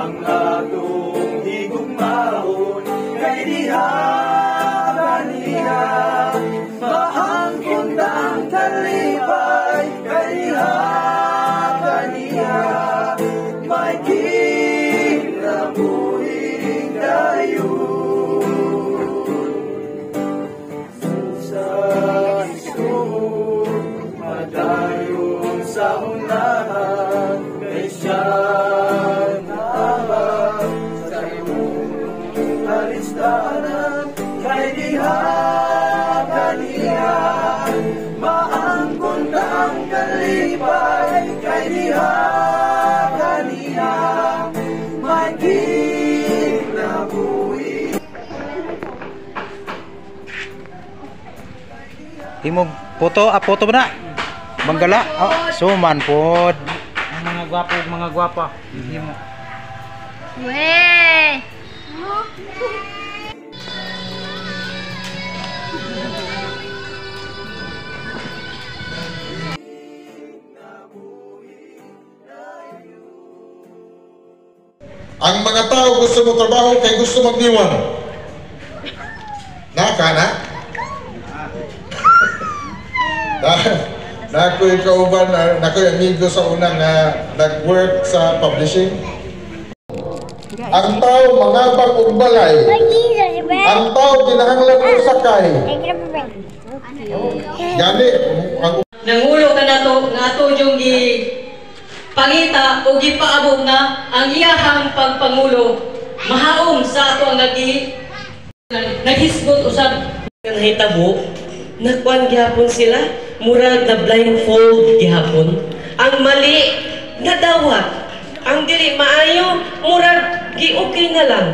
ang atong higugmaon kay diha kaniya maangkon ang kalipay kay diha kaniya may kinabuhi kayo sa Isko madayon sa unahan kay siya nahabag sa iyong halistanan kay diha kaniya maangkon ang kalipay kay diha kaniya may kinabuhi. Imong foto, foto ba na? Banggala? Oh, suman pod. Ang mga gwapo, mga gwapa. Himo. Weh. Ang mga tao gusto mo trabaho kay gusto magdiwan. Naka na? Nako'y kauban, nako'y amigo sa unang nag-work sa publishing. Ang tao mangabang og balay. Ang tao kinahanglan og sakay. Gani ang nangulo ka nato nga ato yung pangita o gipaabot na ang iyahang pagpangulo mahaom sa ato ang naghisgot usab nga hitabo nagkuan gihapon sila murag na blindfold gihapon ang mali nadawat ang dili maayo murag gi-okay na lang.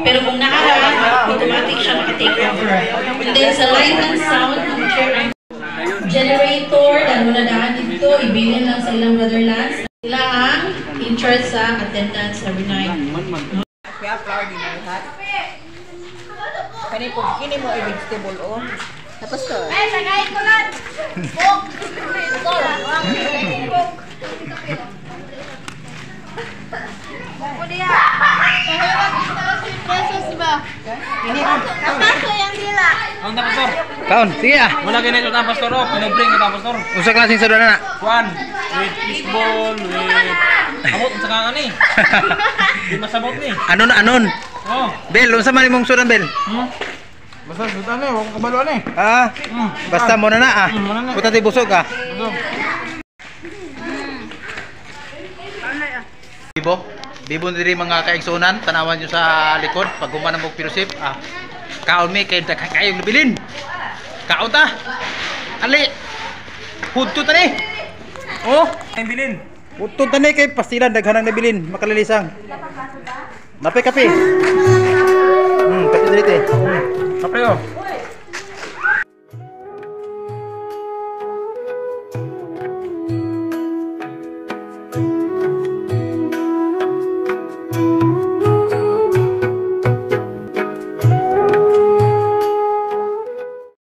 Pero kung nakaharap, automatic siya maka-take over. And then sa light and sound, generator, dahil mo na daan dito, ibilin lang sa ilang brother Lance. Sila ang in charge sa attendance every night. Kaya flower din mo lahat. Kini mo i-vegetable o. Tapos to. Ay, sagay ko lang! Bok! Bok! Bok dia! Pesos ba? Kapaso yung dila. Ang pastor. Kaon, sige ah. Wala ganito ang pastor o. Pinabring ito ang pastor. Usa klaseng sadana na. Kuan. With fishball, with... Amot sa kanga ni. Di masabot ni. Anon anon. Oh. Bel, unsa man imong sudan Bel? Basta sudan ni, wag kabalo ni. Ah. Basta mo na na ah. Puta ti busog ah. Bibo. Bibo diri mga kaigsunan, tanawan nyo sa likod pag human mo pirusip. Ah. Kaon mi kay kayong nabilin. Kaon ta. Ali. Hudto ta ni. Oh, Ang bilin. hudto ta ni kay pastilan daghanang nabilin, makalilisang. Napay kape. Kape dito. Kape o.